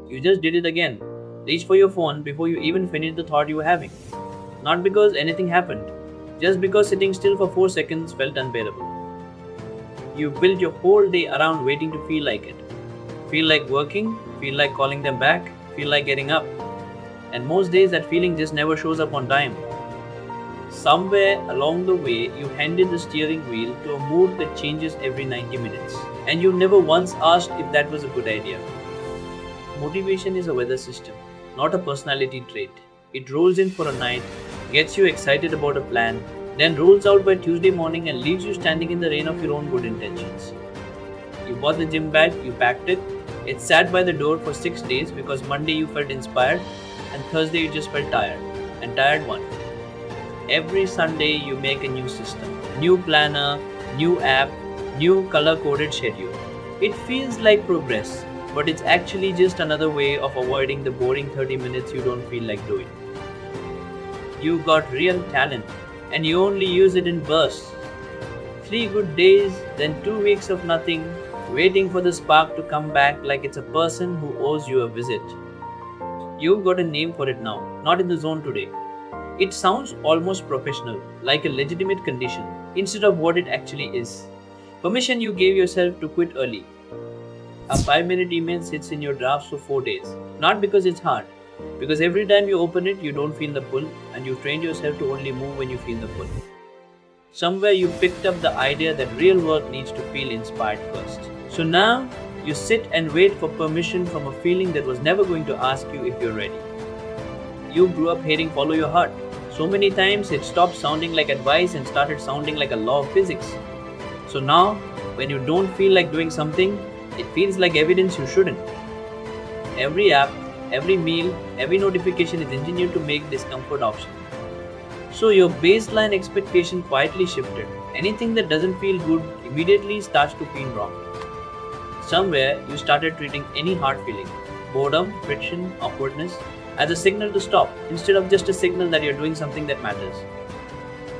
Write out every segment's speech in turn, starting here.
You just did it again. Reached for your phone before you even finished the thought you were having. Not because anything happened, just because sitting still for 4 seconds felt unbearable. You built your whole day around waiting to feel like it. Feel like working, feel like calling them back, feel like getting up. And most days that feeling just never shows up on time. Somewhere along the way, you handed the steering wheel to a mood that changes every 90 minutes. And you never once asked if that was a good idea. Motivation is a weather system, not a personality trait. It rolls in for a night, gets you excited about a plan, then rolls out by Tuesday morning and leaves you standing in the rain of your own good intentions. You bought the gym bag, you packed it, it sat by the door for 6 days because Monday you felt inspired and Thursday you just felt tired, and tired one. Every Sunday you make a new system, new planner, new app, new color coded schedule. It feels like progress, but it's actually just another way of avoiding the boring 30 minutes you don't feel like doing. You got real talent and you only use it in bursts. 3 good days, then 2 weeks of nothing, waiting for the spark to come back like it's a person who owes you a visit. You've got a name for it now, not in the zone today. It sounds almost professional, like a legitimate condition, instead of what it actually is. Permission you gave yourself to quit early. A 5-minute email sits in your drafts for 4 days. Not because it's hard, because every time you open it, you don't feel the pull, and you've trained yourself to only move when you feel the pull. Somewhere you picked up the idea that real work needs to feel inspired first. So now you sit and wait for permission from a feeling that was never going to ask you if you're ready. You grew up hearing follow your heart. So many times it stopped sounding like advice and started sounding like a law of physics. So now, when you don't feel like doing something, it feels like evidence you shouldn't. Every app, every meal, every notification is engineered to make discomfort optional. So your baseline expectation quietly shifted. Anything that doesn't feel good immediately starts to feel wrong. Somewhere you started treating any hard feeling, boredom, friction, awkwardness, as a signal to stop instead of just a signal that you're doing something that matters.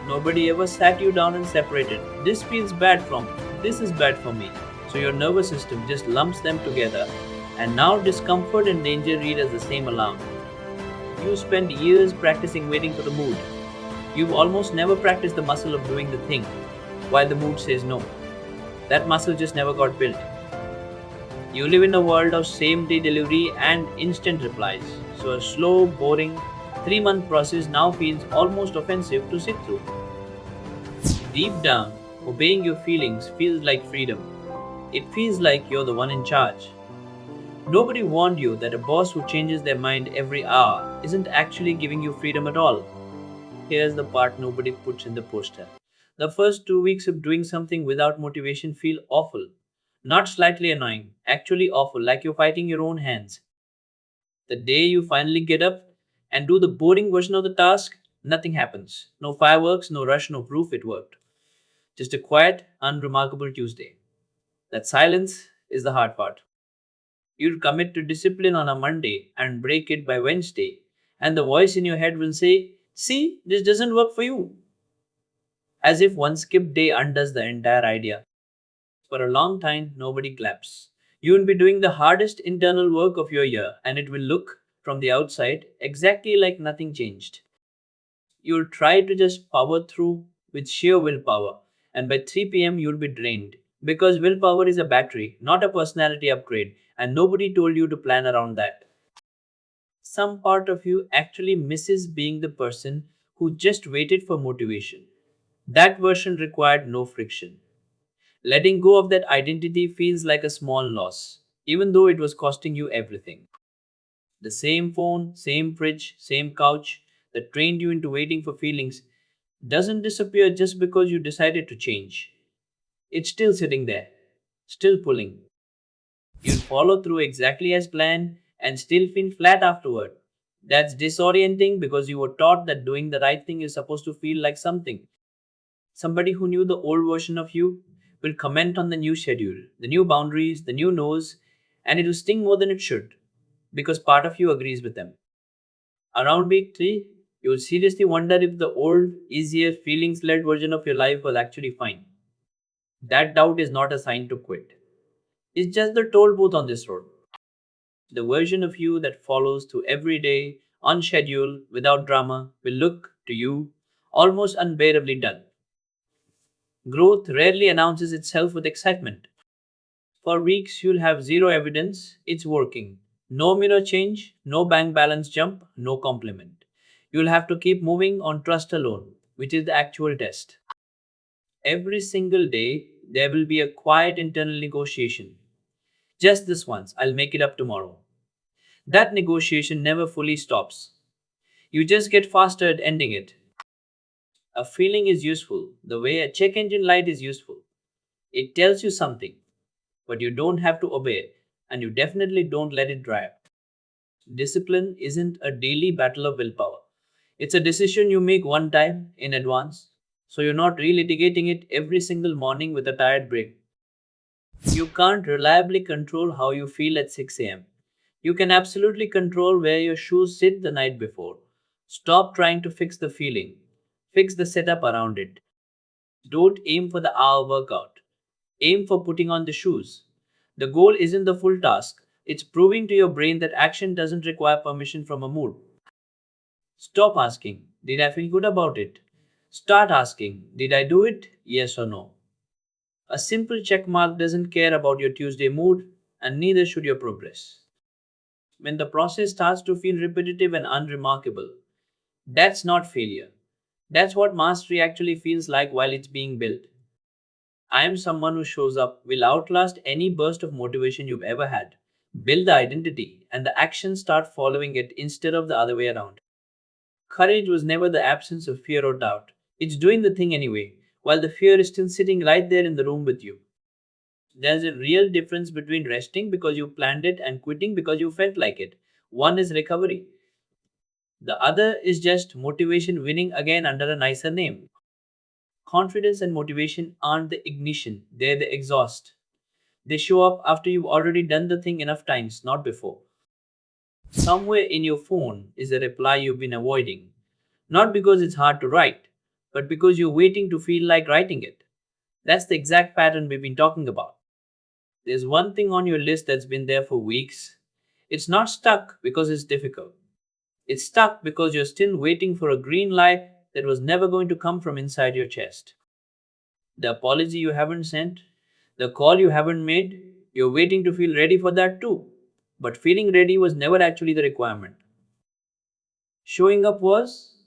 Nobody ever sat you down and separated. This feels bad from, this is bad for me. So your nervous system just lumps them together, and now discomfort and danger read as the same alarm. You spend years practicing waiting for the mood. You've almost never practiced the muscle of doing the thing while the mood says no. That muscle just never got built. You live in a world of same day delivery and instant replies, so a slow, boring 3-month process now feels almost offensive to sit through. Deep down, obeying your feelings feels like freedom. It feels like you're the one in charge. Nobody warned you that a boss who changes their mind every hour isn't actually giving you freedom at all. Here's the part nobody puts in the poster. The first 2 weeks of doing something without motivation feel awful. Not slightly annoying, actually awful, like you're fighting your own hands. The day you finally get up and do the boring version of the task, nothing happens. No fireworks, no rush, no proof it worked. Just a quiet, unremarkable Tuesday. That silence is the hard part. You'll commit to discipline on a Monday and break it by Wednesday, and the voice in your head will say, "See, this doesn't work for you." As if one skipped day undoes the entire idea. For a long time, nobody claps. You will be doing the hardest internal work of your year, and it will look, from the outside, exactly like nothing changed. You'll try to just power through with sheer willpower, and by 3 pm, you'll be drained. Because willpower is a battery, not a personality upgrade, and nobody told you to plan around that. Some part of you actually misses being the person who just waited for motivation. That version required no friction. Letting go of that identity feels like a small loss, even though it was costing you everything. The same phone, same fridge, same couch that trained you into waiting for feelings doesn't disappear just because you decided to change. It's still sitting there, still pulling. You'll follow through exactly as planned and still feel flat afterward. That's disorienting because you were taught that doing the right thing is supposed to feel like something. Somebody who knew the old version of you will comment on the new schedule, the new boundaries, the new no's, and it will sting more than it should because part of you agrees with them. Around week 3, you will seriously wonder if the old, easier, feelings led version of your life was actually fine. That doubt is not a sign to quit. It's just the toll booth on this road. The version of you that follows through every day, unscheduled, without drama, will look to you almost unbearably dull. Growth rarely announces itself with excitement. For weeks, you'll have zero evidence it's working. No mirror change, no bank balance jump, no compliment. You'll have to keep moving on trust alone, which is the actual test. Every single day, there will be a quiet internal negotiation. Just this once, I'll make it up tomorrow. That negotiation never fully stops. You just get faster at ending it. A feeling is useful, the way a check engine light is useful. It tells you something, but you don't have to obey it, and you definitely don't let it drive. Discipline isn't a daily battle of willpower. It's a decision you make one time in advance, so you're not relitigating it every single morning with a tired brain. You can't reliably control how you feel at 6 a.m. You can absolutely control where your shoes sit the night before. Stop trying to fix the feeling, fix the setup around it. Don't aim for the hour workout, aim for putting on the shoes. The goal isn't the full task, it's proving to your brain that action doesn't require permission from a mood. Stop asking, did I feel good about it? Start asking, did I do it? Yes or no. A simple check mark doesn't care about your Tuesday mood, and neither should your progress. When the process starts to feel repetitive and unremarkable, that's not failure. That's what mastery actually feels like while it's being built. I am someone who shows up will outlast any burst of motivation you've ever had. Build the identity, and the actions start following it instead of the other way around. Courage was never the absence of fear or doubt. It's doing the thing anyway, while the fear is still sitting right there in the room with you. There's a real difference between resting because you planned it and quitting because you felt like it. One is recovery, the other is just motivation winning again under a nicer name. Confidence and motivation aren't the ignition, they're the exhaust. They show up after you've already done the thing enough times, not before. Somewhere in your phone is a reply you've been avoiding. Not because it's hard to write, but because you're waiting to feel like writing it. That's the exact pattern we've been talking about. There's one thing on your list that's been there for weeks. It's not stuck because it's difficult. It's stuck because you're still waiting for a green light that was never going to come from inside your chest. The apology you haven't sent, the call you haven't made, you're waiting to feel ready for that too. But feeling ready was never actually the requirement. Showing up was.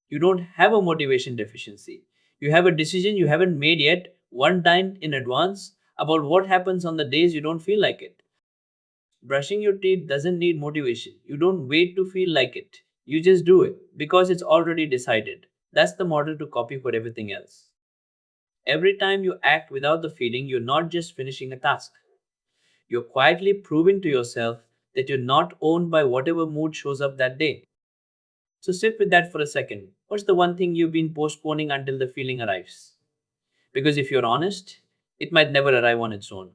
You don't have a motivation deficiency. You have a decision you haven't made yet, one time in advance, about what happens on the days you don't feel like it. Brushing your teeth doesn't need motivation. You don't wait to feel like it. You just do it because it's already decided. That's the model to copy for everything else. Every time you act without the feeling, you're not just finishing a task. You're quietly proving to yourself that you're not owned by whatever mood shows up that day. So sit with that for a second. What's the one thing you've been postponing until the feeling arrives? Because if you're honest, it might never arrive on its own.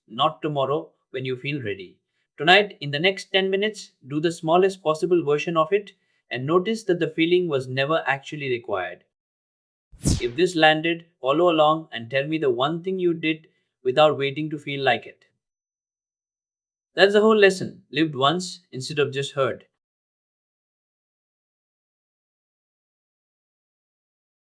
Not tomorrow when you feel ready. Tonight, in the next 10 minutes, do the smallest possible version of it and notice that the feeling was never actually required. If this landed, follow along and tell me the one thing you did without waiting to feel like it. That's the whole lesson, lived once instead of just heard.